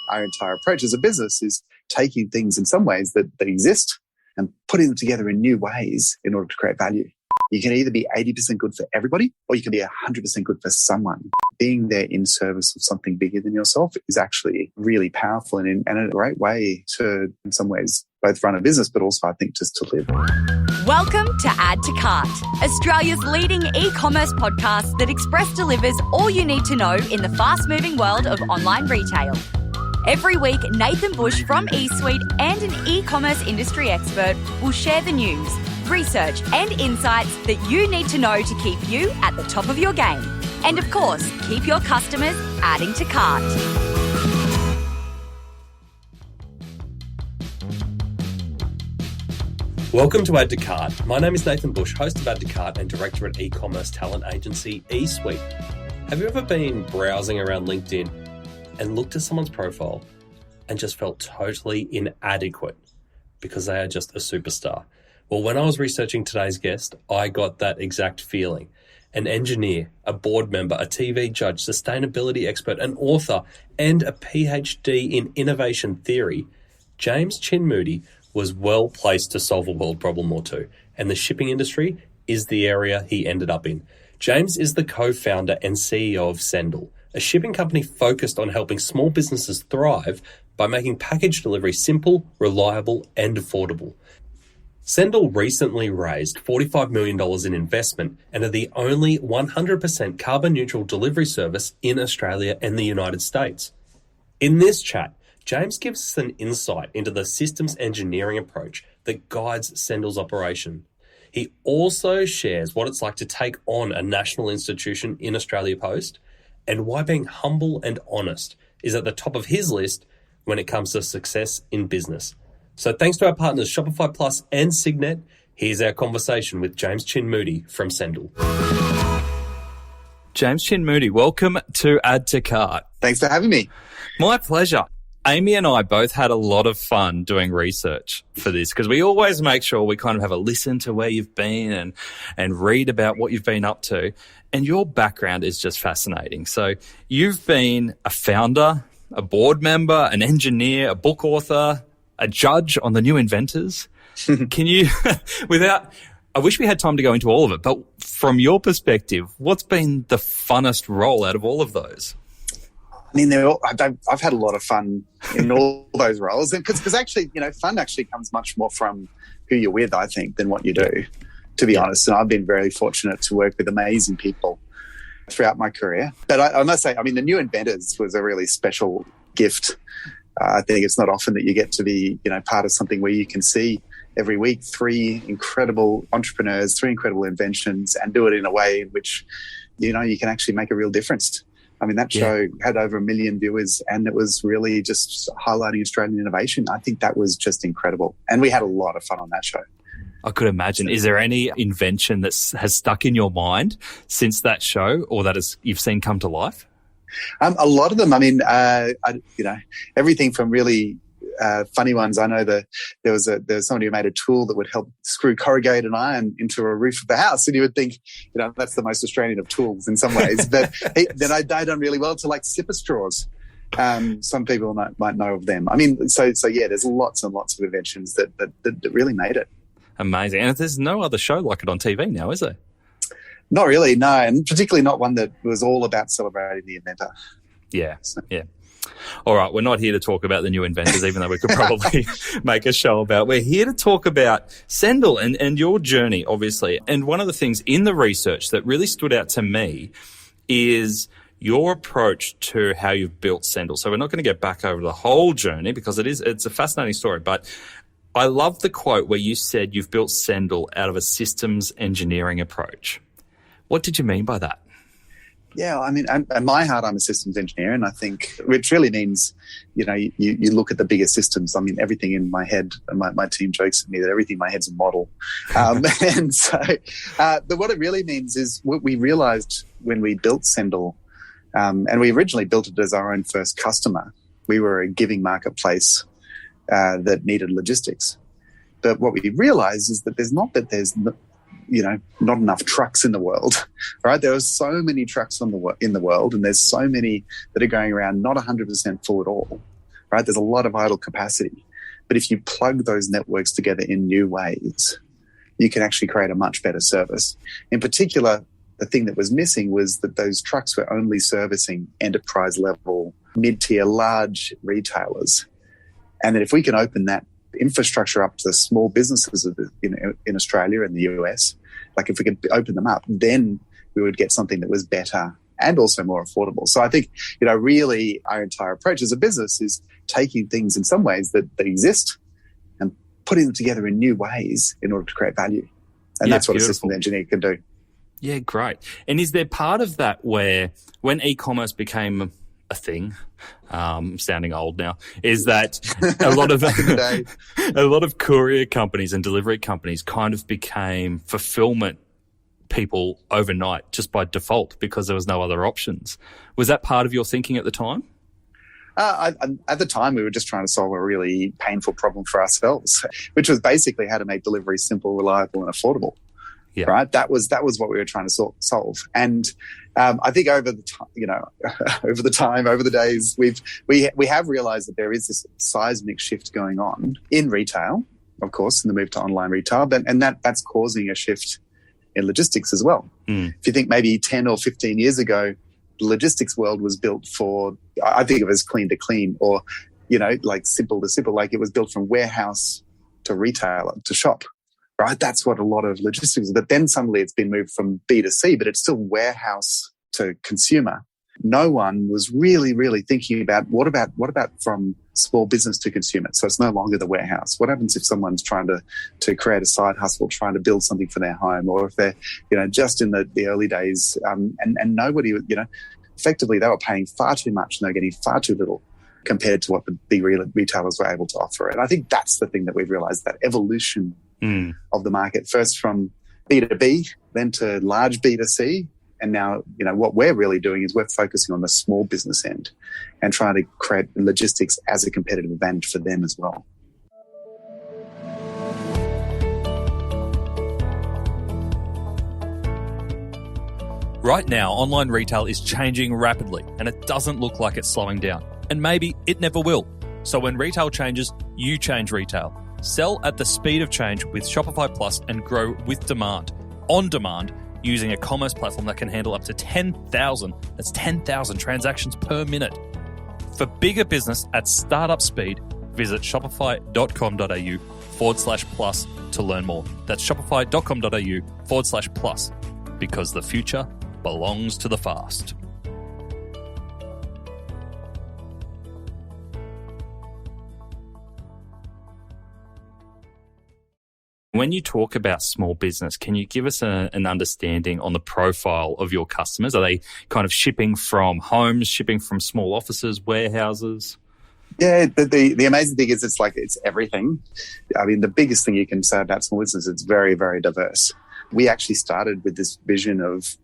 our entire approach as a business is taking things in some ways that exist and putting them together in new ways in order to create value. You can either be 80% good for everybody or you can be 100% good for someone. Being there in service of something bigger than yourself is actually really powerful and a great way to, in some ways, both run a business, but also, I think, just to live. Welcome to Add to Cart, Australia's leading e-commerce podcast that express delivers all you need to know in the fast-moving world of online retail. Every week, Nathan Bush from eSuite and an e-commerce industry expert will share the news, research and insights that you need to know to keep you at the top of your game. And of course, keep your customers adding to cart. Welcome to Add to Cart. My name is Nathan Bush, host of Add to Cart and director at e-commerce talent agency eSuite. Have you ever been browsing around LinkedIn and looked at someone's profile and just felt totally inadequate because they are just a superstar? Well, when I was researching today's guest, I got that exact feeling. An engineer, a board member, a TV judge, sustainability expert, an author, and a PhD in innovation theory, James Chin Moody was well placed to solve a world problem or two, and the shipping industry is the area he ended up in. James is the co-founder and CEO of Sendle, a shipping company focused on helping small businesses thrive by making package delivery simple, reliable, and affordable. Sendle recently raised $45 million in investment and are the only 100% carbon neutral delivery service in Australia and the United States. In this chat, James gives us an insight into the systems engineering approach that guides Sendle's operation. He also shares what it's like to take on a national institution in Australia Post and why being humble and honest is at the top of his list when it comes to success in business. So thanks to our partners Shopify Plus and Signet, here's our conversation with James Chin Moody from Sendle. James Chin Moody, welcome to Add to Cart. Thanks for having me. My pleasure. Amy and I both had a lot of fun doing research for this because we always make sure we kind of have a listen to where you've been and read about what you've been up to. And your background is just fascinating. So you've been a founder, a board member, an engineer, a book author, a judge on The New Inventors. Can you, I wish we had time to go into all of it, but from your perspective, what's been the funnest role out of all of those? I mean, I've had a lot of fun in all those roles, because actually, fun actually comes much more from who you're with, I think, than what you do, to be honest. And I've been very fortunate to work with amazing people throughout my career. But I must say, The New Inventors was a really special gift. I think it's not often that you get to be, part of something where you can see every week 3 incredible entrepreneurs, 3 incredible inventions, and do it in a way in which, you can actually make a real difference. That show had over 1 million viewers, and it was really just highlighting Australian innovation. I think that was just incredible. And we had a lot of fun on that show. I could imagine. Is there any invention that has stuck in your mind since that show or that you've seen come to life? A lot of them. Everything from really funny ones. I know there was somebody who made a tool that would help screw corrugated iron into a roof of the house, and you would think, that's the most Australian of tools in some ways. But then I done really well to like sipper straws. Some people might know of them. There's lots and lots of inventions that really made it. Amazing. And there's no other show like it on TV now, is there? Not really, no, and particularly not one that was all about celebrating the inventor. Yeah. All right, we're not here to talk about The New Inventors, even though we could probably make a show about it. We're here to talk about Sendle and your journey, obviously. And one of the things in the research that really stood out to me is your approach to how you've built Sendle. So we're not going to get back over the whole journey because it's a fascinating story. But I love the quote where you said you've built Sendle out of a systems engineering approach. What did you mean by that? Yeah, at my heart, I'm a systems engineer, and I think which really means, you look at the bigger systems. Everything in my head, and my team jokes at me that everything in my head's a model. And so, but what it really means is what we realized when we built Sendle, and we originally built it as our own first customer. We were a giving marketplace that needed logistics. But what we realized is that there's not enough trucks in the world, right? There are so many trucks in the world, and there's so many that are going around not 100% full at all. right? There's a lot of idle capacity. But if you plug those networks together in new ways, you can actually create a much better service. In particular, the thing that was missing was that those trucks were only servicing enterprise level, mid-tier, large retailers. And that if we can open that infrastructure up to the small businesses in Australia and the US, like if we could open them up, then we would get something that was better and also more affordable. So I think, really our entire approach as a business is taking things in some ways that exist and putting them together in new ways in order to create value. And that's what a system engineer can do. Yeah, great. And is there part of that where when e-commerce became a thing, sounding old now, is that a lot of a lot of courier companies and delivery companies kind of became fulfillment people overnight just by default because there was no other options. Was that part of your thinking at the time? At the time, we were just trying to solve a really painful problem for ourselves, which was basically how to make delivery simple, reliable, and affordable. Yeah. Right. That was what we were trying to solve. And I think over the days, we have realized that there is this seismic shift going on in retail, of course, in the move to online retail, and that's causing a shift in logistics as well. If you think maybe 10 or 15 years ago, the logistics world was built for, I think of it as clean to clean, or, like simple to simple, like it was built from warehouse to retailer to shop. Right, that's what a lot of logistics is. But then suddenly it's been moved from B2C, but it's still warehouse to consumer. No one was really, really thinking about what about from small business to consumer. So it's no longer the warehouse. What happens if someone's trying to create a side hustle, trying to build something for their home, or if they're just in the early days and nobody, effectively they were paying far too much and they're getting far too little compared to what the big retailers were able to offer. And I think that's the thing that we've realized, that evolution of the market, first from B2B, then to large B2C. And now, what we're really doing is we're focusing on the small business end and trying to create logistics as a competitive advantage for them as well. Right now, online retail is changing rapidly and it doesn't look like it's slowing down. And maybe it never will. So when retail changes, you change retail. Sell at the speed of change with Shopify Plus and grow with demand, on demand, using a commerce platform that can handle up to 10,000, that's 10,000 transactions per minute. For bigger business at startup speed, visit shopify.com.au/plus to learn more. That's shopify.com.au/plus, because the future belongs to the fast. When you talk about small business, can you give us an understanding on the profile of your customers? Are they kind of shipping from homes, shipping from small offices, warehouses? Yeah, the amazing thing is it's everything. I mean, the biggest thing you can say about small business, it's very, very diverse. We actually started with this vision of,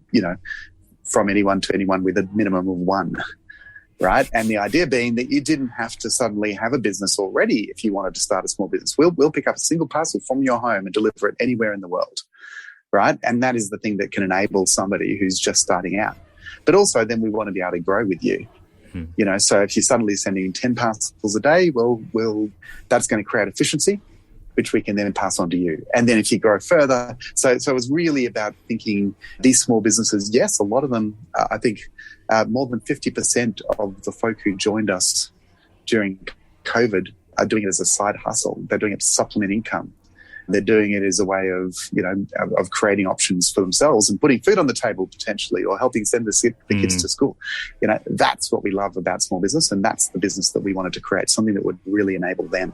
from anyone to anyone with a minimum of one. Right. And the idea being that you didn't have to suddenly have a business already if you wanted to start a small business. We'll pick up a single parcel from your home and deliver it anywhere in the world. Right. And that is the thing that can enable somebody who's just starting out. But also then we want to be able to grow with you. So if you're suddenly sending 10 parcels a day, well, that's going to create efficiency, which we can then pass on to you. And then if you grow further, so it was really about thinking these small businesses, yes, a lot of them, I think more than 50% of the folk who joined us during COVID are doing it as a side hustle. They're doing it to supplement income. They're doing it as a way of, of creating options for themselves and putting food on the table potentially, or helping send the kids to school. That's what we love about small business, and that's the business that we wanted to create, something that would really enable them.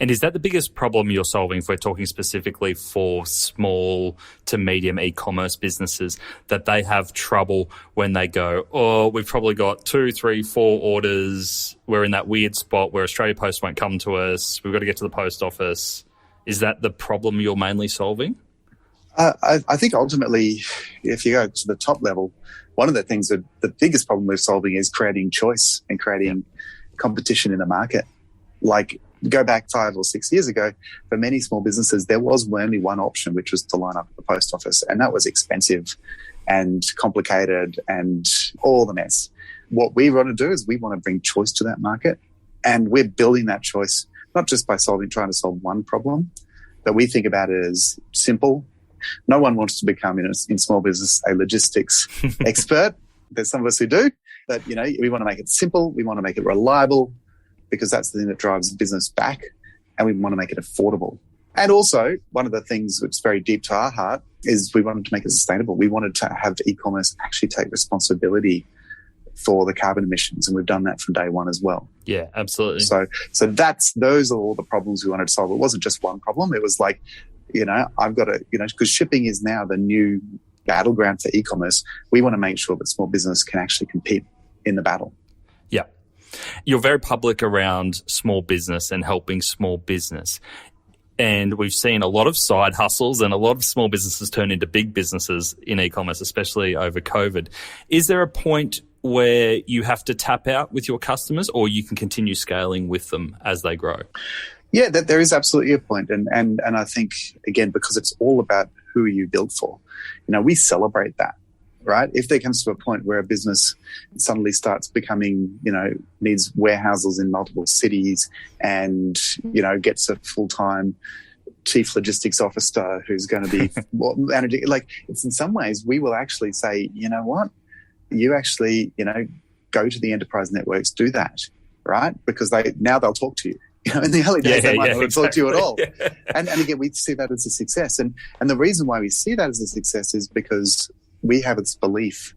And is that the biggest problem you're solving, if we're talking specifically for small to medium e-commerce businesses, that they have trouble when they go, we've probably got 2, 3, 4 orders. We're in that weird spot where Australia Post won't come to us. We've got to get to the post office. Is that the problem you're mainly solving? I think ultimately, if you go to the top level, one of the things that the biggest problem we're solving is creating choice and creating competition in the market. Like, go back 5 or 6 years ago, for many small businesses, there was only one option, which was to line up at the post office. And that was expensive and complicated and all the mess. What we want to do is we want to bring choice to that market. And we're building that choice, not just by trying to solve one problem, but we think about it as simple. No one wants to become, in small business, a logistics expert. There's some of us who do, but, we want to make it simple. We want to make it reliable, because that's the thing that drives business back. And we want to make it affordable. And also, one of the things which is very deep to our heart is we wanted to make it sustainable. We wanted to have e-commerce actually take responsibility for the carbon emissions, and we've done that from day one as well. Yeah, absolutely. So those are all the problems we wanted to solve. It wasn't just one problem. It was like, I've got to, because shipping is now the new battleground for e-commerce. We want to make sure that small business can actually compete in the battle. Yeah. You're very public around small business and helping small business. And we've seen a lot of side hustles and a lot of small businesses turn into big businesses in e-commerce, especially over COVID. Is there a point where you have to tap out with your customers, or you can continue scaling with them as they grow? Yeah, there is absolutely a point. And I think, again, because it's all about who you build for, we celebrate that, right? If there comes to a point where a business suddenly starts becoming, needs warehouses in multiple cities and, gets a full-time chief logistics officer who's going to be managing, it's in some ways, we will actually say, you know what? You actually, go to the enterprise networks, do that, right? Because they'll talk to you. In the early days, they might not talk to you at all. Yeah. And again, we see that as a success. And the reason why we see that as a success is because we have this belief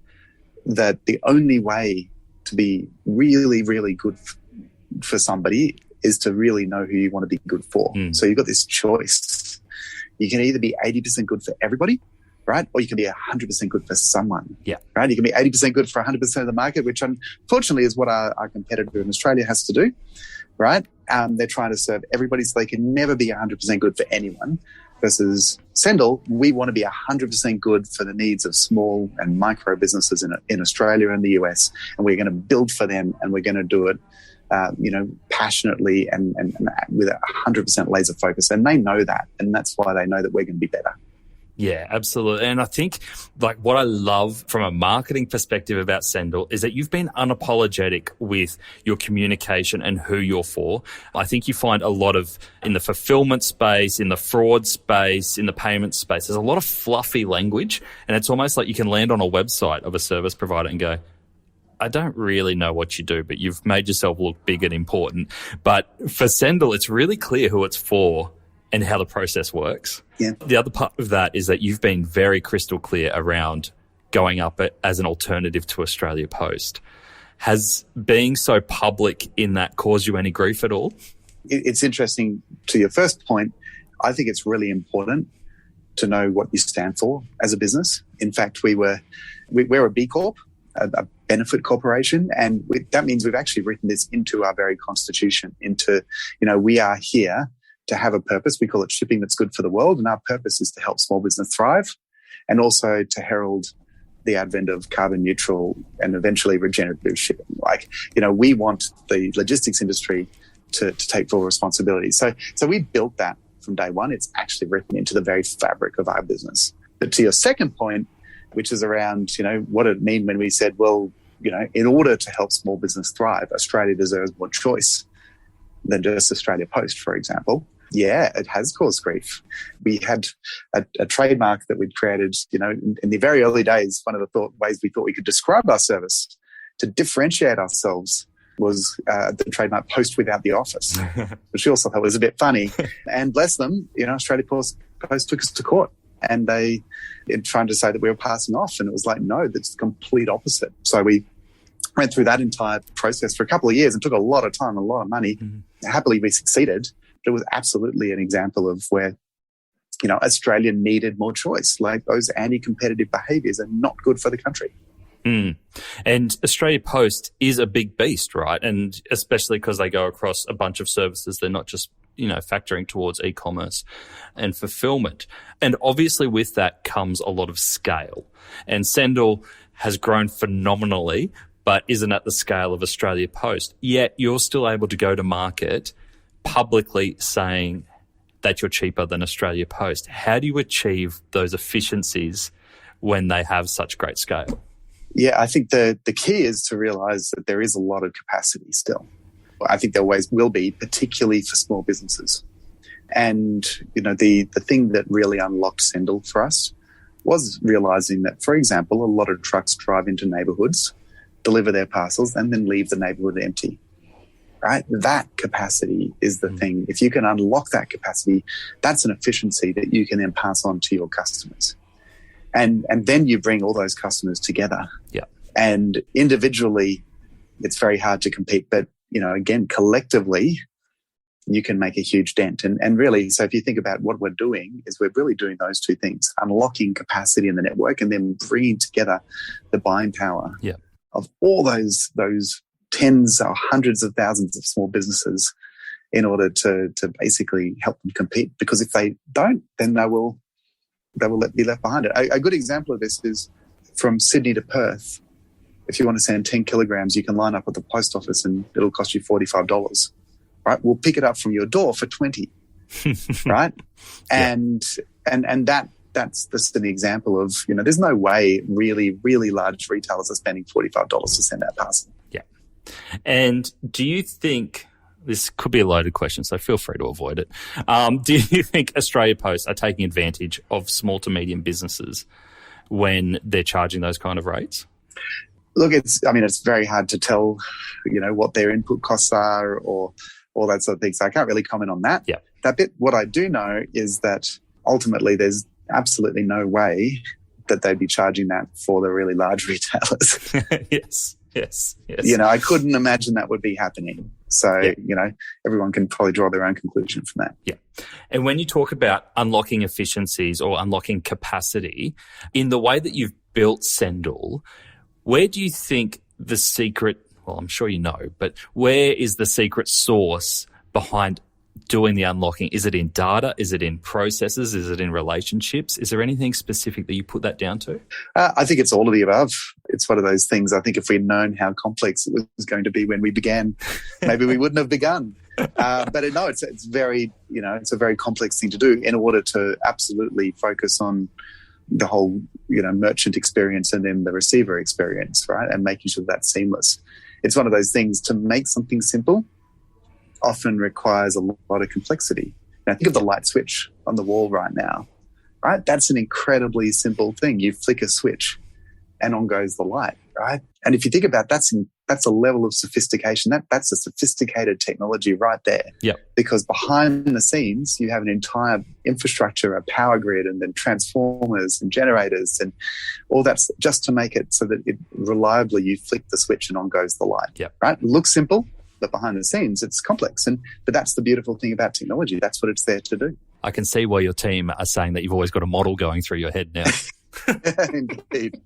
that the only way to be really, really good for somebody is to really know who you want to be good for. So you've got this choice. You can either be 80% good for everybody, right? Or you can be 100% good for someone. Yeah. Right? You can be 80% good for 100% of the market, which unfortunately is what our competitor in Australia has to do, right? They're trying to serve everybody, so they can never be 100% good for anyone. Versus Sendle, we want to be 100% good for the needs of small and micro businesses in Australia and the US. And we're going to build for them, and we're going to do it, passionately and with 100% laser focus. And they know that. And that's why they know that we're going to be better. Yeah, absolutely. And I think what I love from a marketing perspective about Sendle is that you've been unapologetic with your communication and who you're for. I think you find a lot of, in the fulfillment space, in the fraud space, in the payment space, there's a lot of fluffy language, and it's almost like you can land on a website of a service provider and go, I don't really know what you do, but you've made yourself look big and important. But for Sendle, it's really clear who it's for and how the process works. Yeah. The other part of that is that you've been very crystal clear around going up as an alternative to Australia Post. Has being so public in that caused you any grief at all? It's interesting to your first point. I think it's really important to know what you stand for as a business. In fact, we're a B Corp, a benefit corporation, and that means we've actually written this into our very constitution, we are here to have a purpose. We call it shipping that's good for the world. And our purpose is to help small business thrive, and also to herald the advent of carbon neutral and eventually regenerative shipping. We want the logistics industry to take full responsibility. So we built that from day one. It's actually written into the very fabric of our business. But to your second point, which is around, what did it mean when we said, well, in order to help small business thrive, Australia deserves more choice than just Australia Post, for example. Yeah, it has caused grief. We had a trademark that we'd created, in the very early days. One of the ways we thought we could describe our service to differentiate ourselves was the trademark Post without the office, which we also thought was a bit funny. And bless them, Australia Post took us to court, and they trying to say that we were passing off. And it was like, no, that's the complete opposite. So we went through that entire process for a couple of years and took a lot of time, a lot of money. Mm-hmm. Happily, we succeeded. But it was absolutely an example of where, Australia needed more choice. Like, those anti-competitive behaviours are not good for the country. Mm. And Australia Post is a big beast, right? And especially because they go across a bunch of services. They're not just, factoring towards e-commerce and fulfillment. And obviously with that comes a lot of scale. And Sendle has grown phenomenally, but isn't at the scale of Australia Post. Yet you're still able to go to market publicly saying that you're cheaper than Australia Post. How do you achieve those efficiencies when they have such great scale? Yeah, I think the key is to realise that there is a lot of capacity still. I think there always will be, particularly for small businesses. And, the thing that really unlocked Sendle for us was realizing that, for example, a lot of trucks drive into neighborhoods, deliver their parcels, and then leave the neighborhood empty. Right? That capacity is the thing. If you can unlock that capacity, that's an efficiency that you can then pass on to your customers. And then you bring all those customers together. Yeah. And individually, it's very hard to compete. But, again, collectively, you can make a huge dent. And really, so if you think about what we're doing, is we're really doing those two things, unlocking capacity in the network and then bringing together the buying power of all those tens or hundreds of thousands of small businesses in order to basically help them compete. Because if they don't, then they will be left behind. A good example of this is from Sydney to Perth. If you want to send 10 kilograms, you can line up at the post office and it'll cost you $45. Right? We'll pick it up from your door for 20. Right? And that's just an example of, there's no way really, really large retailers are spending $45 to send that parcel. Yeah. And do you think, this could be a loaded question, so feel free to avoid it. Do you think Australia Post are taking advantage of small to medium businesses when they're charging those kind of rates? Look, it's very hard to tell, what their input costs are or all that sort of thing. So I can't really comment on that. Yeah. That bit, what I do know is that ultimately there's absolutely no way that they'd be charging that for the really large retailers. Yes. I couldn't imagine that would be happening. So, everyone can probably draw their own conclusion from that. Yeah. And when you talk about unlocking efficiencies or unlocking capacity, in the way that you've built Sendle, where do you think the secret, well, I'm sure you know, but where is the secret sauce behind doing the unlocking? Is it in data? Is it in processes? Is it in relationships? Is there anything specific that you put that down to? I think it's all of the above. It's one of those things. I think if we'd known how complex it was going to be when we began, maybe we wouldn't have begun. But no, it's very, it's a very complex thing to do in order to absolutely focus on the whole, merchant experience and then the receiver experience, right? And making sure that's seamless. It's one of those things, to make something simple often requires a lot of complexity. Now, think of the light switch on the wall right now, right? That's an incredibly simple thing. You flick a switch and on goes the light, right? And if you think about that's a level of sophistication. That's a sophisticated technology right there. Yep. Because behind the scenes, you have an entire infrastructure, a power grid, and then transformers and generators and all that's just to make it so that it reliably, you flick the switch and on goes the light. Yep. Right? It looks simple, but behind the scenes, it's complex. But that's the beautiful thing about technology. That's what it's there to do. I can see why your team are saying that you've always got a model going through your head now. Indeed.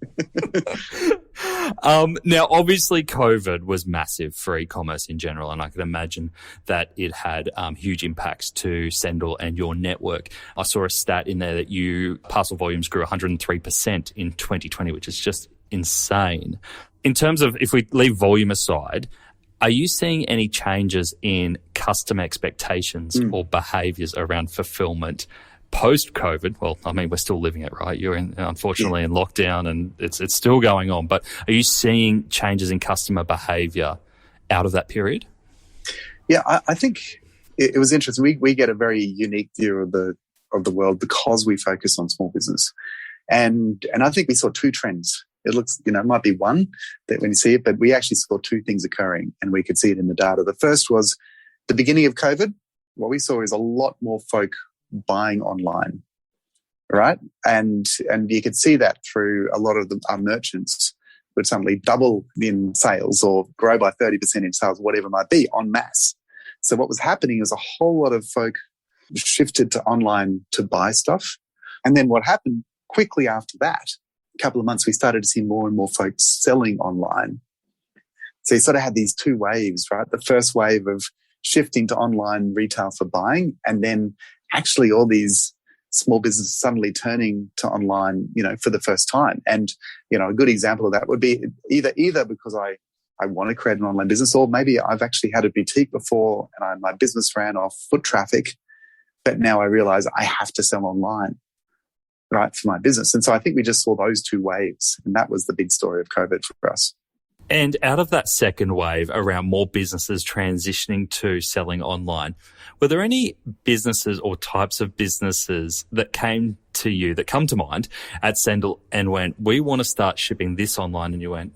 Now, obviously, COVID was massive for e-commerce in general, and I can imagine that it had huge impacts to Sendle and your network. I saw a stat in there that parcel volumes grew 103% in 2020, which is just insane. In terms of, if we leave volume aside, are you seeing any changes in customer expectations or behaviours around fulfilment post-COVID? Well, I mean, we're still living it, right? You're unfortunately in lockdown and it's still going on. But are you seeing changes in customer behaviour out of that period? Yeah, I think it was interesting. We get a very unique view of the world because we focus on small business. And I think we saw two trends. It looks, it might be one that when you see it, but we actually saw two things occurring and we could see it in the data. The first was the beginning of COVID. What we saw is a lot more folk buying online, right? And you could see that through a lot of our merchants would suddenly double in sales or grow by 30% in sales, whatever it might be, en masse. So what was happening is a whole lot of folk shifted to online to buy stuff. And then what happened quickly after that, a couple of months, we started to see more and more folks selling online. So you sort of had these two waves, right? The first wave of shifting to online retail for buying, and then actually all these small businesses suddenly turning to online, for the first time. And, a good example of that would be either because I want to create an online business, or maybe I've actually had a boutique before and my business ran off foot traffic, but now I realize I have to sell online, right, for my business. And so I think we just saw those two waves, and that was the big story of COVID for us. And out of that second wave around more businesses transitioning to selling online, were there any businesses or types of businesses that came to you, that come to mind at Sendle and went, we want to start shipping this online? And you went,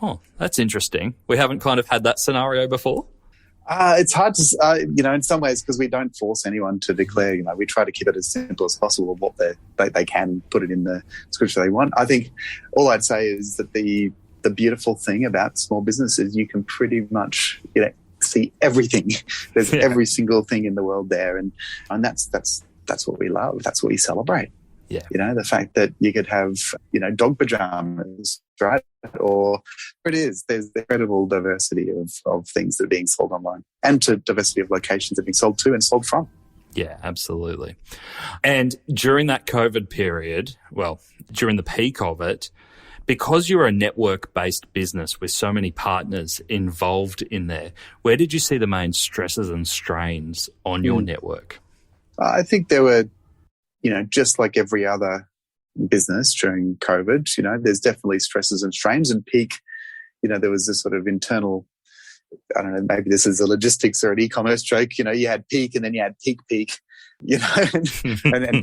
oh, that's interesting. We haven't kind of had that scenario before. It's hard to, in some ways, because we don't force anyone to declare. We try to keep it as simple as possible of what they can put it in the scripture they want. I think all I'd say is that the beautiful thing about small businesses, you can pretty much see everything. There's every single thing in the world there, and that's what we love. That's what we celebrate. Yeah. The fact that you could have, dog pajamas, right? Or it is, there's the incredible diversity of things that are being sold online, and to diversity of locations that are being sold to and sold from. Yeah, absolutely. And during that COVID period, during the peak of it, because you're a network-based business with so many partners involved in there, where did you see the main stresses and strains on your network? I think there were, just like every other business during COVID, there's definitely stresses and strains. And peak, there was this sort of internal, I don't know, maybe this is a logistics or an e-commerce joke. You had peak and then you had peak, and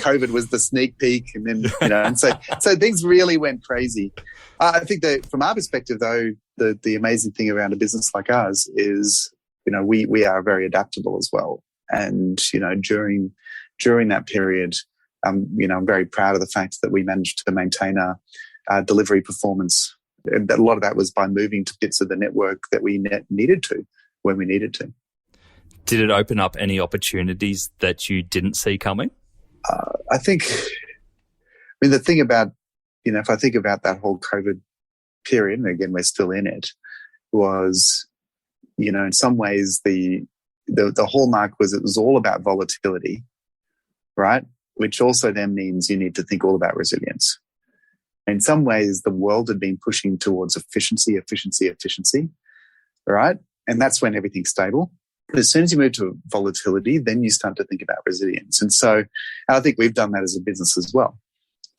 COVID was the sneak peek. And then, and so things really went crazy. I think that from our perspective, though, the amazing thing around a business like ours is, we are very adaptable as well. And, during that period, I'm very proud of the fact that we managed to maintain our delivery performance. And a lot of that was by moving to bits of the network that we needed to when we needed to. Did it open up any opportunities that you didn't see coming? I think, the thing about, if I think about that whole COVID period, and again, we're still in it, was, in some ways the hallmark was it was all about volatility, right? Which also then means you need to think all about resilience. In some ways, the world had been pushing towards efficiency, right? And that's when everything's stable. But as soon as you move to volatility, then you start to think about resilience. And so I think we've done that as a business as well,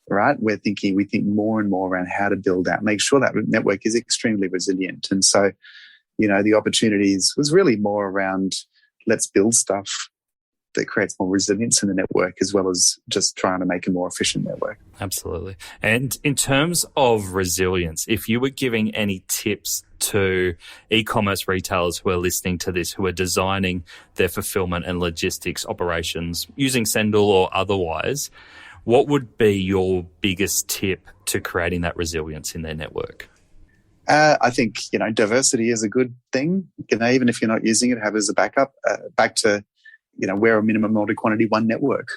right? We think more and more around how to build out, make sure that network is extremely resilient. And so, the opportunities was really more around let's build stuff that creates more resilience in the network, as well as just trying to make a more efficient network. Absolutely. And in terms of resilience, if you were giving any tips to e-commerce retailers who are listening to this, who are designing their fulfillment and logistics operations using Sendle or otherwise, what would be your biggest tip to creating that resilience in their network? I think, diversity is a good thing. Even if you're not using it, have it as a backup. Back to, we're a minimum order quantity, one network,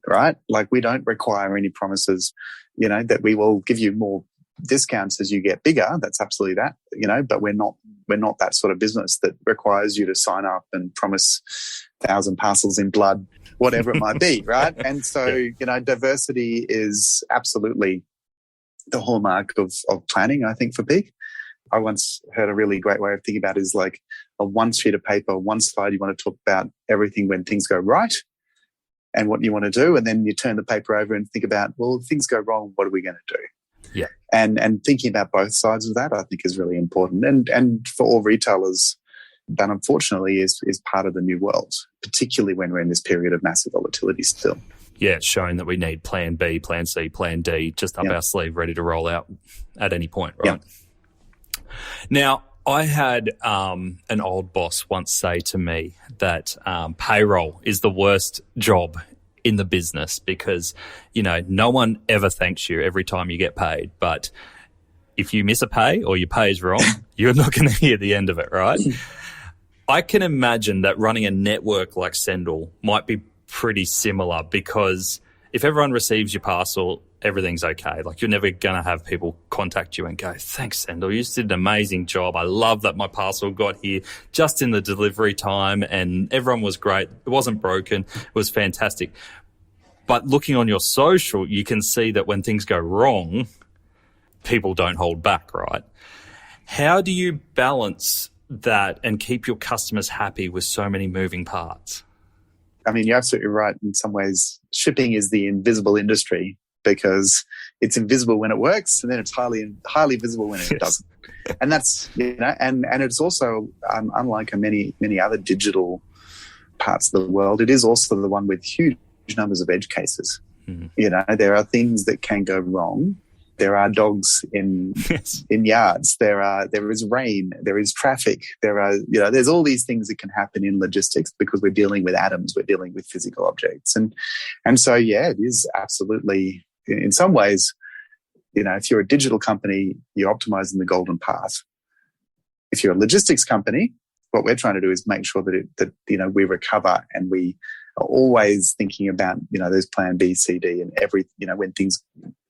right? Like we don't require any promises, that we will give you more discounts as you get bigger. That's absolutely that, but we're not that sort of business that requires you to sign up and promise 1,000 parcels in blood, whatever it might be, right? And so, diversity is absolutely the hallmark of planning, I think, for peak. I once heard a really great way of thinking about it is like a one sheet of paper, one slide, you want to talk about everything when things go right and what you want to do. And then you turn the paper over and think about, well, if things go wrong, what are we going to do? Yeah. And thinking about both sides of that, I think, is really important. And for all retailers, that unfortunately is part of the new world, particularly when we're in this period of massive volatility still. Yeah, it's showing that we need plan B, plan C, plan D, just up our sleeve, ready to roll out at any point, right? Yeah. Now, I had an old boss once say to me that payroll is the worst job in the business because, no one ever thanks you every time you get paid. But if you miss a pay or your pay is wrong, you're not going to hear the end of it, right? I can imagine that running a network like Sendle might be pretty similar because if everyone receives your parcel, everything's okay. Like you're never going to have people contact you and go, thanks, Sendle, you did an amazing job. I love that my parcel got here just in the delivery time and everyone was great. It wasn't broken. It was fantastic. But looking on your social, you can see that when things go wrong, people don't hold back, right? How do you balance that and keep your customers happy with so many moving parts? I mean, you're absolutely right. In some ways, shipping is the invisible industry because it's invisible when it works and then it's highly visible when it doesn't. And that's, and it's also, unlike many other digital parts of the world, it is also the one with huge numbers of edge cases. There are things that can go wrong. There are dogs in yards. There is rain. There is traffic. There's all these things that can happen in logistics because we're dealing with atoms. We're dealing with physical objects, and so it is absolutely, in some ways, if you're a digital company, you're optimizing the golden path. If you're a logistics company, what we're trying to do is make sure that we recover, and we are always thinking about those plan B, C, D, and when things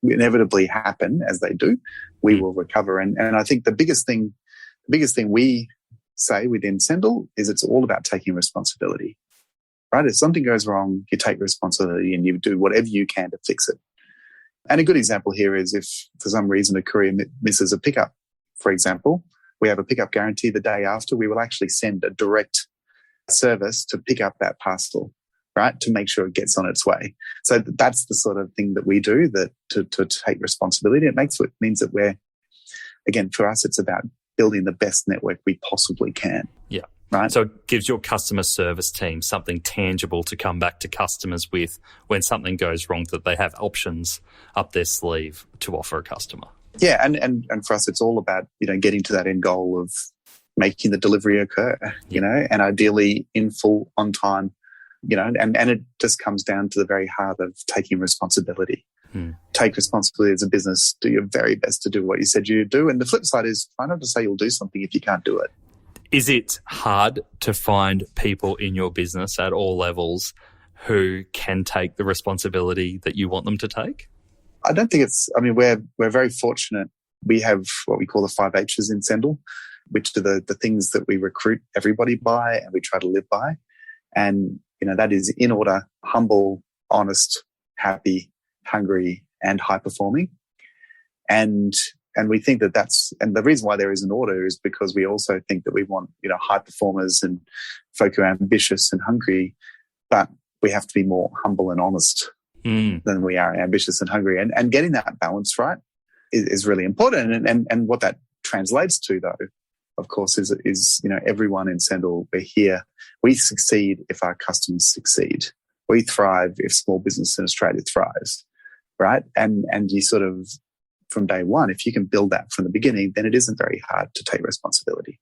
inevitably happen, as they do, we will recover. And I think the biggest thing we say within Sendle is it's all about taking responsibility. Right? If something goes wrong, you take responsibility and you do whatever you can to fix it. And a good example here is if for some reason a courier misses a pickup, for example, we have a pickup guarantee the day after. We will actually send a direct service to pick up that parcel, right, to make sure it gets on its way. So that's the sort of thing that we do, that to take responsibility. It means that we're, again, for us, it's about building the best network we possibly can. Yeah. Right. So it gives your customer service team something tangible to come back to customers with when something goes wrong, that they have options up their sleeve to offer a customer. Yeah, and for us, it's all about, getting to that end goal of making the delivery occur, and ideally in full, on time, and it just comes down to the very heart of taking responsibility. Take responsibility as a business, do your very best to do what you said you'd do. And the flip side is, try not to say you'll do something if you can't do it. Is it hard to find people in your business at all levels who can take the responsibility that you want them to take? I don't think we're very fortunate. We have what we call the 5 H's in Sendle, which are the things that we recruit everybody by and we try to live by. And, that is in order: humble, honest, happy, hungry, and high performing. And we think and the reason why there is an order is because we also think that we want, high performers and folk who are ambitious and hungry, but we have to be more humble and honest than we are ambitious and hungry. And getting that balance right is really important. And what that translates to, though, of course, is everyone in Sendle, we're here. We succeed if our customers succeed. We thrive if small business in Australia thrives, right? And you sort of, from day one, if you can build that from the beginning, then it isn't very hard to take responsibility.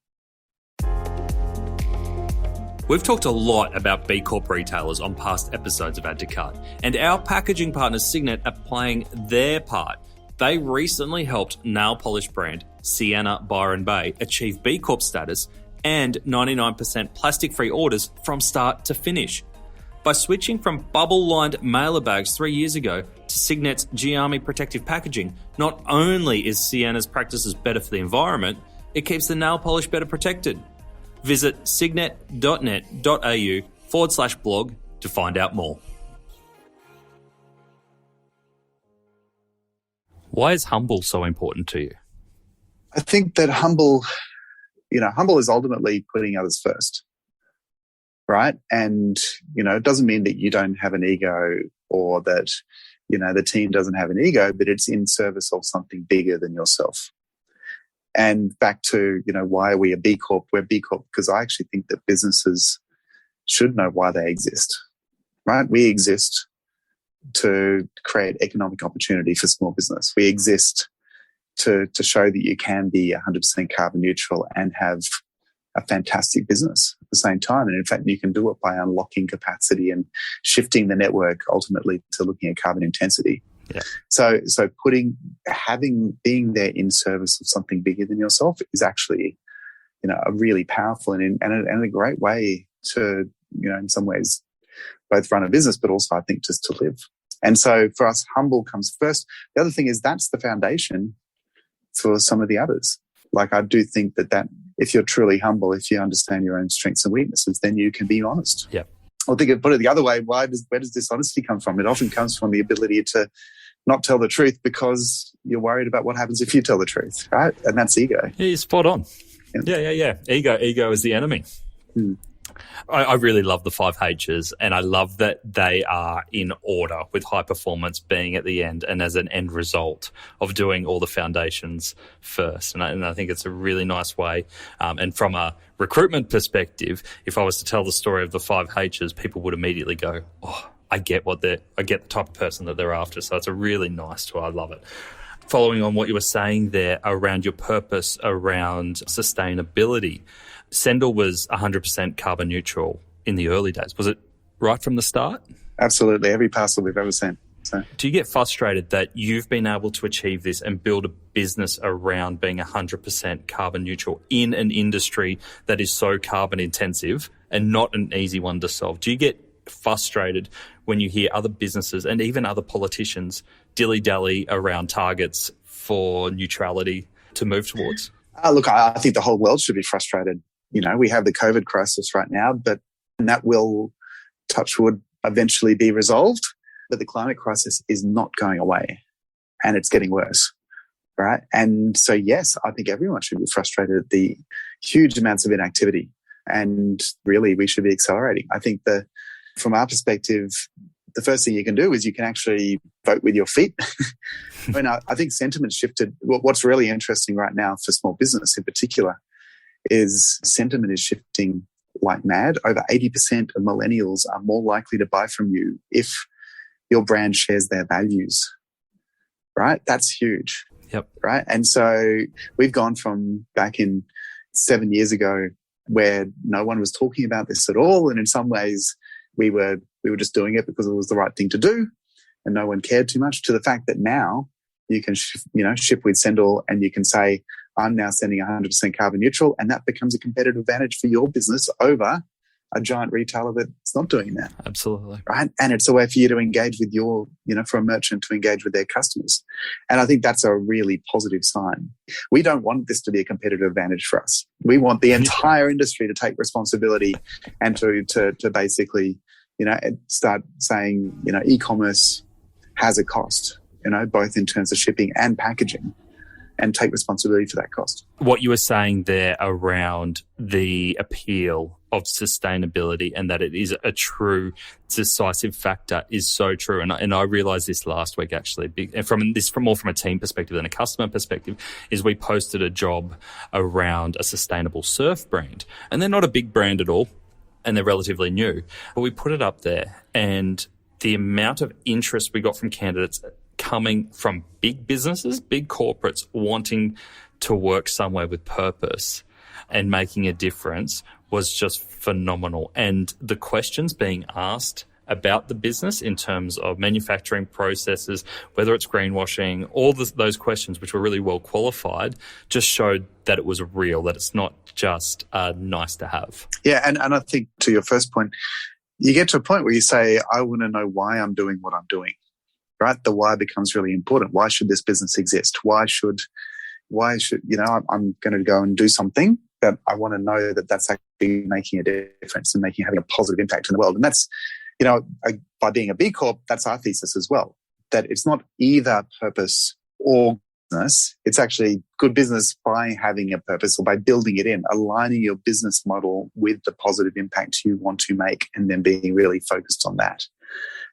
We've talked a lot about B Corp retailers on past episodes of Add to Cart, and our packaging partners Signet are playing their part. They recently helped nail polish brand Sienna Byron Bay achieve B Corp status and 99% plastic-free orders from start to finish. By switching from bubble-lined mailer bags 3 years ago to Signet's G-Army protective packaging, not only is Sienna's practices better for the environment, it keeps the nail polish better protected. Visit signet.net.au/blog to find out more. Why is humble so important to you? I think that humble is ultimately putting others first, right? And, it doesn't mean that you don't have an ego or that, the team doesn't have an ego, but it's in service of something bigger than yourself. And back to, why are we a B Corp? We're B Corp because I actually think that businesses should know why they exist, right? We exist to create economic opportunity for small business. We exist to show that you can be 100% carbon neutral and have a fantastic business at the same time. And in fact, you can do it by unlocking capacity and shifting the network ultimately to looking at carbon intensity. Yeah. So being there in service of something bigger than yourself is actually, a really powerful and a great way to, in some ways, both run a business, but also I think just to live. And so for us, humble comes first. The other thing is that's the foundation for some of the others. Like I do think that if you're truly humble, if you understand your own strengths and weaknesses, then you can be honest. Yeah. I think put it the other way, where does dishonesty come from? It often comes from the ability to not tell the truth because you're worried about what happens if you tell the truth, right? And that's ego. Yeah, you're spot on. Yeah. Ego is the enemy. I really love the 5 H's, and I love that they are in order, with high performance being at the end and as an end result of doing all the foundations first. And I think it's a really nice way. And from a recruitment perspective, if I was to tell the story of the 5 H's, people would immediately go, oh, I get the type of person that they're after. So it's a really nice tool. I love it. Following on what you were saying there around your purpose around sustainability, Sendle was 100% carbon neutral in the early days. Was it right from the start? Absolutely. Every parcel we've ever sent. So. Do you get frustrated that you've been able to achieve this and build a business around being 100% carbon neutral in an industry that is so carbon intensive and not an easy one to solve? Do you get frustrated when you hear other businesses and even other politicians dilly-dally around targets for neutrality to move towards? Look, I think the whole world should be frustrated. You know, we have the COVID crisis right now, but that will, touch wood, eventually be resolved. But the climate crisis is not going away, and it's getting worse, right? And so, yes, I think everyone should be frustrated at the huge amounts of inactivity, and really we should be accelerating. I think from our perspective, the first thing you can do is you can actually vote with your feet. I think sentiment shifted. What's really interesting right now for small business in particular is sentiment is shifting like mad. Over 80% of millennials are more likely to buy from you if your brand shares their values, right? That's huge. Yep. Right. And so we've gone from back in 7 years ago where no one was talking about this at all. And in some ways we were just doing it because it was the right thing to do and no one cared too much, to the fact that now you can ship with Sendle and you can say, I'm now sending 100% carbon neutral, and that becomes a competitive advantage for your business over a giant retailer that's not doing that. Absolutely. Right. And it's a way for you to engage with for a merchant to engage with their customers. And I think that's a really positive sign. We don't want this to be a competitive advantage for us. We want the entire industry to take responsibility and to basically, start saying, e-commerce has a cost, both in terms of shipping and packaging, and take responsibility for that cost. What you were saying there around the appeal of sustainability and that it is a true decisive factor is so true. And I realised this last week, actually, and from more from a team perspective than a customer perspective, is we posted a job around a sustainable surf brand. And they're not a big brand at all, and they're relatively new. But we put it up there, and the amount of interest we got from candidates coming from big businesses, big corporates wanting to work somewhere with purpose and making a difference was just phenomenal. And the questions being asked about the business in terms of manufacturing processes, whether it's greenwashing, all those questions, which were really well qualified, just showed that it was real, that it's not just nice to have. Yeah, and I think to your first point, you get to a point where you say, I want to know why I'm doing what I'm doing. Right? The why becomes really important. Why should this business exist? Why should I'm going to go and do something that I want to know that that's actually making a difference and having a positive impact in the world. And that's, by being a B Corp, that's our thesis as well, that it's not either purpose or business. It's actually good business by having a purpose or by building it in, aligning your business model with the positive impact you want to make and then being really focused on that.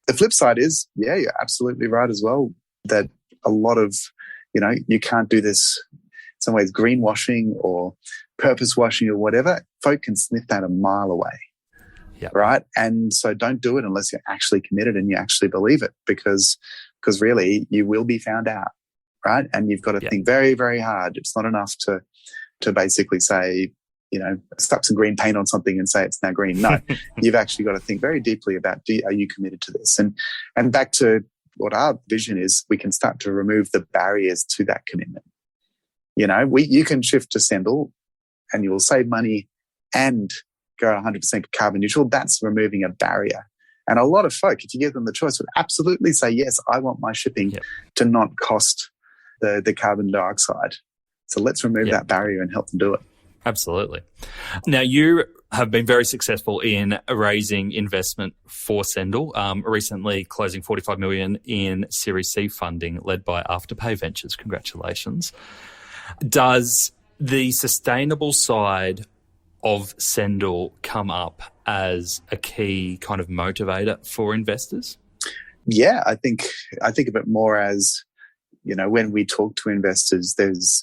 The flip side is, yeah, you're absolutely right as well, that a lot of, you can't do this in some ways greenwashing or purpose washing or whatever. Folk can sniff that a mile away. Yep. Right. And so don't do it unless you're actually committed and you actually believe it, because really you will be found out. Right. And you've got to think very, very hard. It's not enough to basically say, stuck some green paint on something and say it's now green. No, you've actually got to think very deeply about, are you committed to this? And back to what our vision is, we can start to remove the barriers to that commitment. You can shift to Sendle and you will save money and go 100% carbon neutral. That's removing a barrier. And a lot of folk, if you give them the choice, would absolutely say, yes, I want my shipping to not cost the carbon dioxide. So let's remove that barrier and help them do it. Absolutely. Now, you have been very successful in raising investment for Sendle, recently closing $45 million in Series C funding led by Afterpay Ventures. Congratulations. Does the sustainable side of Sendle come up as a key kind of motivator for investors? Yeah, I think of it more as, when we talk to investors,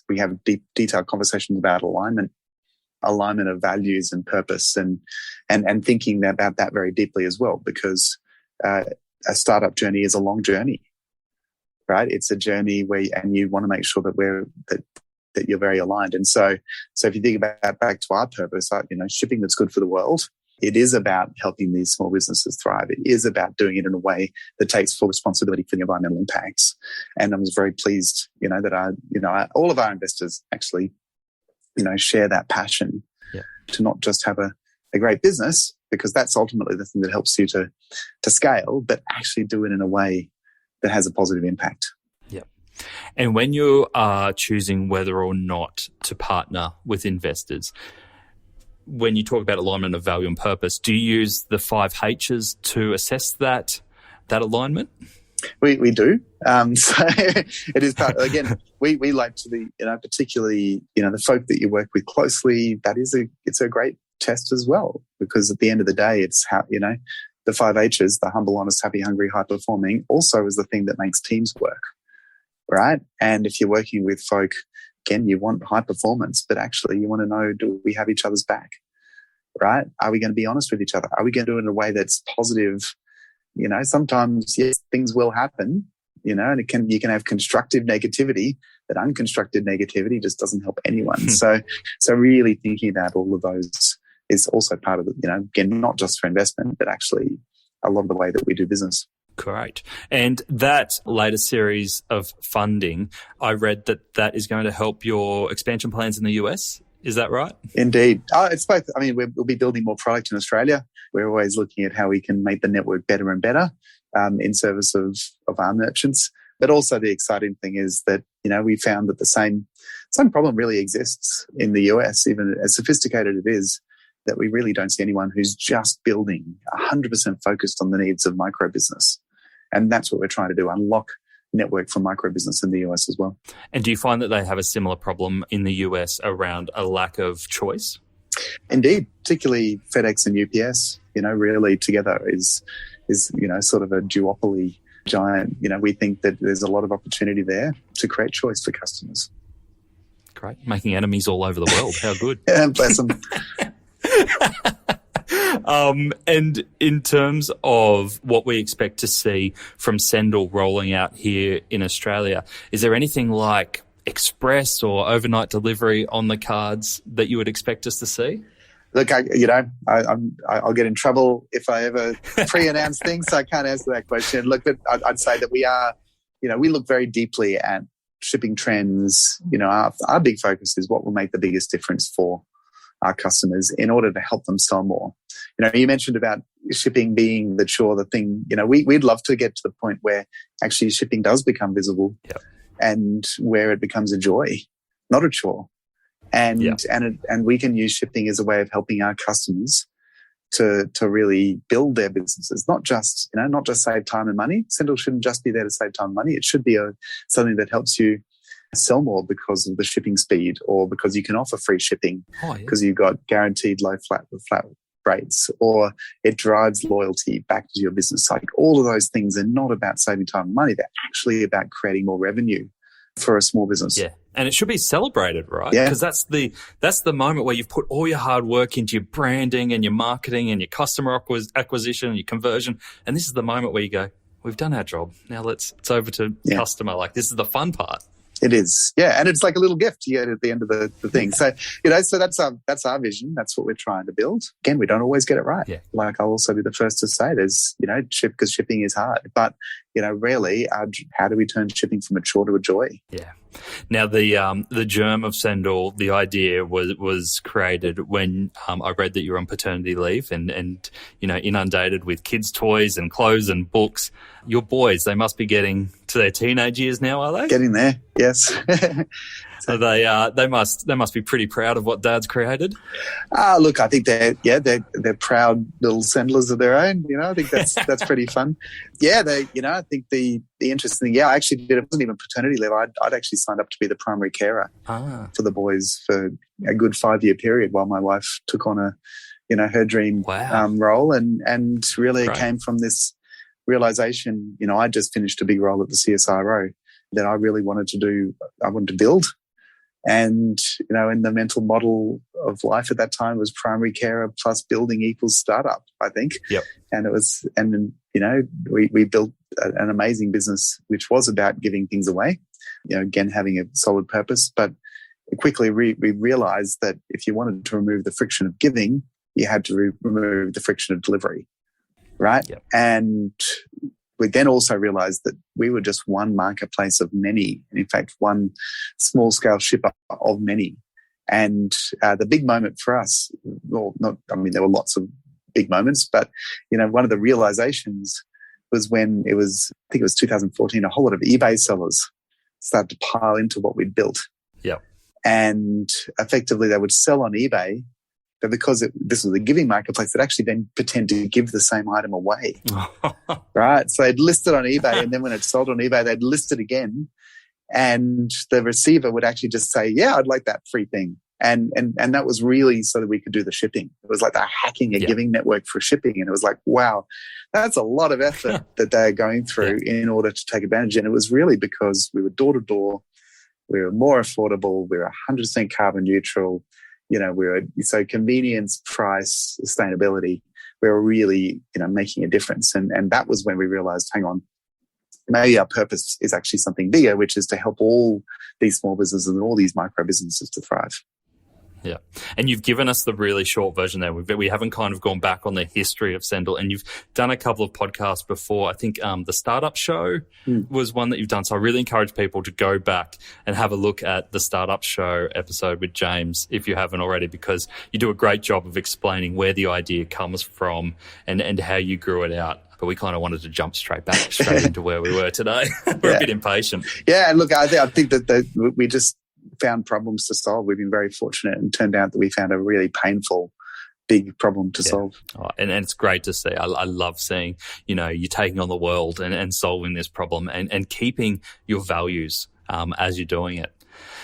we have deep, detailed conversations about alignment of values and purpose, and thinking about that very deeply as well, because a startup journey is a long journey, right? It's a journey and you want to make sure that that you're very aligned. And so if you think about back to our purpose, shipping that's good for the world, it is about helping these small businesses thrive. It is about doing it in a way that takes full responsibility for the environmental impacts. And I was very pleased, that all of our investors actually, share that passion to not just have a great business, because that's ultimately the thing that helps you to scale, but actually do it in a way that has a positive impact. Yeah. And when you are choosing whether or not to partner with investors, when you talk about alignment of value and purpose, do you use the 5 H's to assess that alignment? We do. So it is part, again, we like to be, particularly, the folk that you work with closely, it's a great test as well, because at the end of the day, it's how, the 5 H's, the humble, honest, happy, hungry, high performing, also is the thing that makes teams work, right? And if you're working with folk, again, you want high performance, but actually you want to know, do we have each other's back, right? Are we going to be honest with each other? Are we going to do it in a way that's positive? Sometimes, yes, things will happen, and you can have constructive negativity, but unconstructed negativity just doesn't help anyone. So really thinking about all of those is also part of it, again, not just for investment, but actually a lot of the way that we do business. Great. And that latest series of funding, I read that is going to help your expansion plans in the US. Is that right? Indeed. It's both. I mean, we'll be building more product in Australia. We're always looking at how we can make the network better and better in service of our merchants. But also the exciting thing is that, we found that the same problem really exists in the US, even as sophisticated it is, that we really don't see anyone who's just building 100% focused on the needs of micro business. And that's what we're trying to do, unlock network for micro business in the US as well. And do you find that they have a similar problem in the US around a lack of choice? Indeed, particularly FedEx and UPS, really together is sort of a duopoly giant. We think that there's a lot of opportunity there to create choice for customers. Great. Making enemies all over the world. How good. Bless them. And in terms of what we expect to see from Sendle rolling out here in Australia, is there anything like express or overnight delivery on the cards that you would expect us to see? Look, I'll get in trouble if I ever pre-announce things, so I can't answer that question. Look, but I'd say that we look very deeply at shipping trends. Our big focus is what will make the biggest difference for our customers in order to help them sell more. You mentioned about shipping being the chore, the thing, we'd love to get to the point where actually shipping does become visible and where it becomes a joy, not a chore. And we can use shipping as a way of helping our customers to really build their businesses, not just save time and money. Sendle shouldn't just be there to save time and money. It should be something that helps you sell more because of the shipping speed, or because you can offer free shipping because you've got guaranteed low flat rates, or it drives loyalty back to your business. Like, all of those things are not about saving time and money. They're actually about creating more revenue for a small business. Yeah. And it should be celebrated, right? Yeah. Because that's the moment where you've put all your hard work into your branding and your marketing and your customer acquisition and your conversion. And this is the moment where you go, we've done our job. Now it's over to customer. Like, this is the fun part. It is. Yeah. And it's like a little gift you get at the end of the thing. So, so that's our vision. That's what we're trying to build. Again, we don't always get it right. Yeah. Like, I'll also be the first to say there's, because shipping is hard, but, really, how do we turn shipping from a chore to a joy? Yeah. Now, the germ of Sendle, the idea was created when I read that you're on paternity leave and inundated with kids' toys and clothes and books. Your boys, they must be getting to their teenage years now, are they? Getting there, yes. So they must be pretty proud of what Dad's created. Look, I think they're proud little Sendlers of their own. I think that's pretty fun. Yeah, I think the interesting thing. Yeah, I actually did. It wasn't even paternity leave. I'd actually signed up to be the primary carer for the boys for a good 5-year period while my wife took on her dream role, and really it came from this realization. I just finished a big role at the CSIRO that I really wanted to build. And, in the mental model of life at that time was primary carer plus building equals startup, I think. Yep. And we built an amazing business, which was about giving things away, again, having a solid purpose. But quickly we realized that if you wanted to remove the friction of giving, you had to remove the friction of delivery. Right. Yep. And we then also realized that we were just one marketplace of many, and in fact, one small-scale shipper of many. And the big moment for us, there were lots of big moments, but, one of the realizations was when I think it was 2014, a whole lot of eBay sellers started to pile into what we'd built. Yeah. And effectively, they would sell on eBay, but because this was a giving marketplace, they'd actually then pretend to give the same item away, right? So they'd list it on eBay, and then when it sold on eBay, they'd list it again, and the receiver would actually just say, "Yeah, I'd like that free thing," and that was really so that we could do the shipping. It was like they're hacking a giving network for shipping, and it was like, wow, that's a lot of effort that they're going through in order to take advantage. And it was really because we were door to door, we were more affordable, we were 100% carbon neutral. So convenience, price, sustainability, we were really, making a difference. And that was when we realized, hang on, maybe our purpose is actually something bigger, which is to help all these small businesses and all these micro businesses to thrive. Yeah. And you've given us the really short version there. We haven't kind of gone back on the history of Sendle, and you've done a couple of podcasts before. I think the Startup Show was one that you've done. So I really encourage people to go back and have a look at the Startup Show episode with James, if you haven't already, because you do a great job of explaining where the idea comes from and how you grew it out. But we kind of wanted to jump straight into where we were today. We're a bit impatient. Yeah, and look, I think that we just found problems to solve. We've been very fortunate, and turned out that we found a really painful, big problem to solve. Oh, and it's great to see. I love seeing, you taking on the world and solving this problem and keeping your values as you're doing it.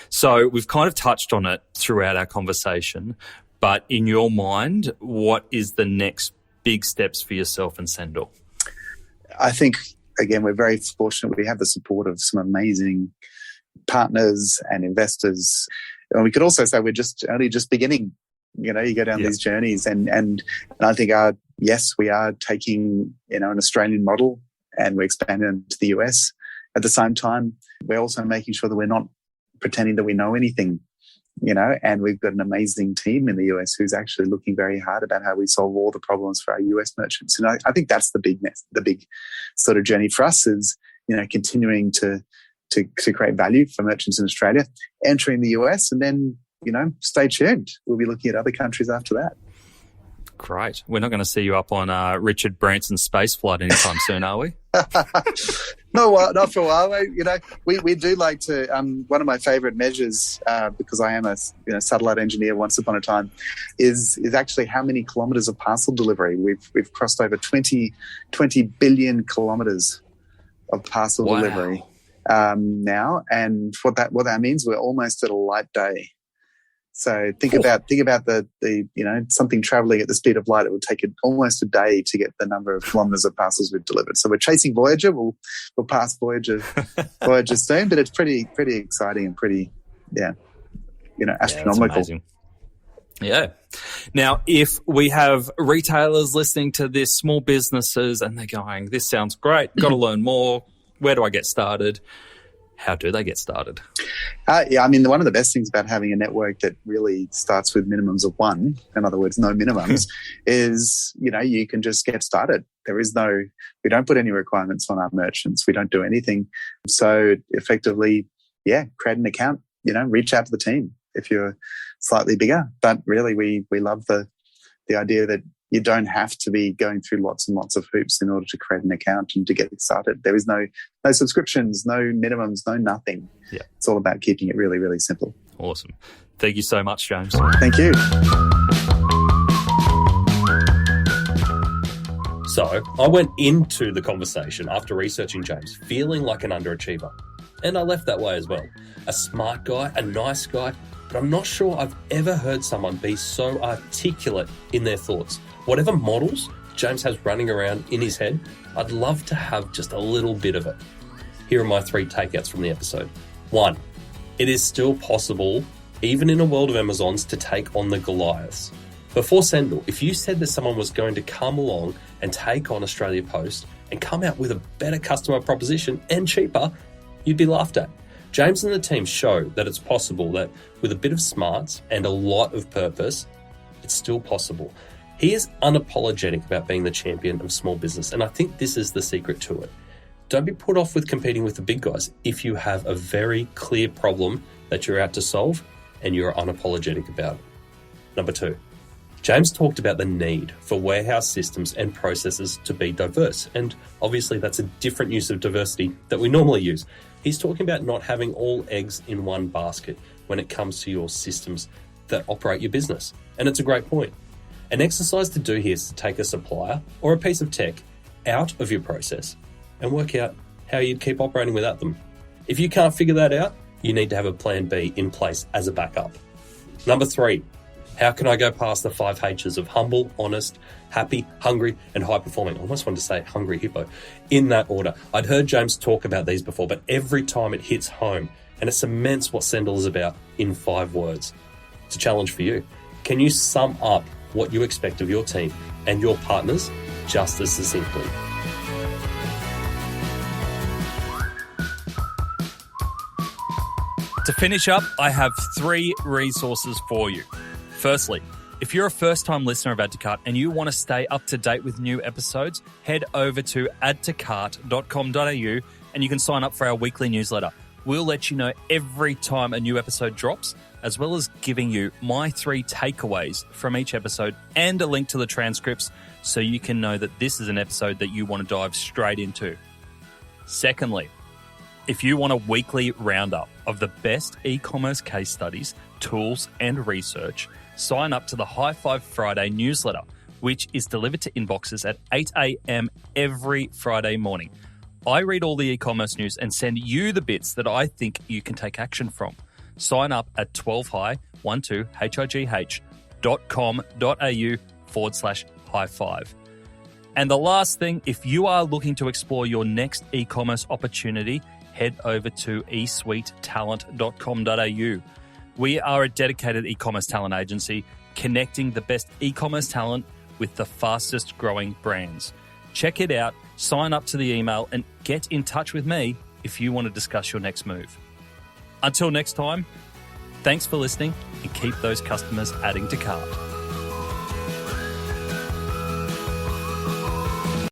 So we've kind of touched on it throughout our conversation, but in your mind, what is the next big steps for yourself and Sendle? I think, again, we're very fortunate. We have the support of some amazing partners and investors. And we could also say we're only just beginning. You go down these journeys, and I think we are taking an Australian model, and we're expanding into the US. At the same time, we're also making sure that we're not pretending that we know anything. And we've got an amazing team in the US who's actually looking very hard about how we solve all the problems for our US merchants. And I think that's the big sort of journey for us is, continuing to create value for merchants in Australia, entering the US, and then, stay tuned. We'll be looking at other countries after that. Great. We're not going to see you up on Richard Branson's space flight anytime soon, are we? No, not for a while. We do like to. One of my favourite measures, because I am a satellite engineer once upon a time, is actually how many kilometres of parcel delivery. We've crossed over 20 billion kilometres of parcel delivery now, and what that means, we're almost at a light day. So think about the something traveling at the speed of light. It would take almost a day to get the number of kilometres of parcels we've delivered. So we're chasing Voyager. We'll pass Voyager soon, but it's pretty exciting and pretty astronomical. Yeah. Now, if we have retailers listening to this, small businesses, and they're going, "This sounds great. Got to learn more. Where do I get started?" How do they get started? One of the best things about having a network that really starts with minimums of one, in other words, no minimums, is, you can just get started. We don't put any requirements on our merchants. We don't do anything. So effectively, create an account, reach out to the team if you're slightly bigger. But really, we love the idea that, You don't have to be going through lots and lots of hoops in order to create an account and to get started. There is no subscriptions, no minimums, no nothing. Yeah. It's all about keeping it really, really simple. Awesome. Thank you so much, James. Thank you. So I went into the conversation after researching James feeling like an underachiever. And I left that way as well. A smart guy, a nice guy, but I'm not sure I've ever heard someone be so articulate in their thoughts. Whatever models James has running around in his head, I'd love to have just a little bit of it. Here are my 3 takeouts from the episode. 1, it is still possible, even in a world of Amazons, to take on the Goliaths. Before Sendle, if you said that someone was going to come along and take on Australia Post and come out with a better customer proposition and cheaper, you'd be laughed at. James and the team show that it's possible, that with a bit of smarts and a lot of purpose, it's still possible. He is unapologetic about being the champion of small business, and I think this is the secret to it. Don't be put off with competing with the big guys if you have a very clear problem that you're out to solve and you're unapologetic about it. Number 2, James talked about the need for warehouse systems and processes to be diverse, and obviously that's a different use of diversity that we normally use. He's talking about not having all eggs in one basket when it comes to your systems that operate your business, and it's a great point. An exercise to do here is to take a supplier or a piece of tech out of your process and work out how you'd keep operating without them. If you can't figure that out, you need to have a plan B in place as a backup. Number 3, how can I go past the 5 H's of humble, honest, happy, hungry, and high-performing? I almost wanted to say hungry hippo in that order. I'd heard James talk about these before, but every time it hits home, and it cements what Sendle is about in 5 words. It's a challenge for you. Can you sum up what you expect of your team and your partners just as succinctly? To finish up, I have 3 resources for you. Firstly, if you're a first-time listener of Add to Cart and you want to stay up to date with new episodes, head over to addtocart.com.au and you can sign up for our weekly newsletter. We'll let you know every time a new episode drops, as well as giving you my 3 takeaways from each episode and a link to the transcripts so you can know that this is an episode that you want to dive straight into. Secondly, if you want a weekly roundup of the best e-commerce case studies, tools, and research, sign up to the High Five Friday newsletter, which is delivered to inboxes at 8 a.m. every Friday morning. I read all the e-commerce news and send you the bits that I think you can take action from. Sign up at 12high.com.au/high five. And the last thing, if you are looking to explore your next e-commerce opportunity, head over to esuitetalent.com.au. We are a dedicated e-commerce talent agency connecting the best e-commerce talent with the fastest growing brands. Check it out, sign up to the email, and get in touch with me if you want to discuss your next move. Until next time, thanks for listening and keep those customers adding to cart.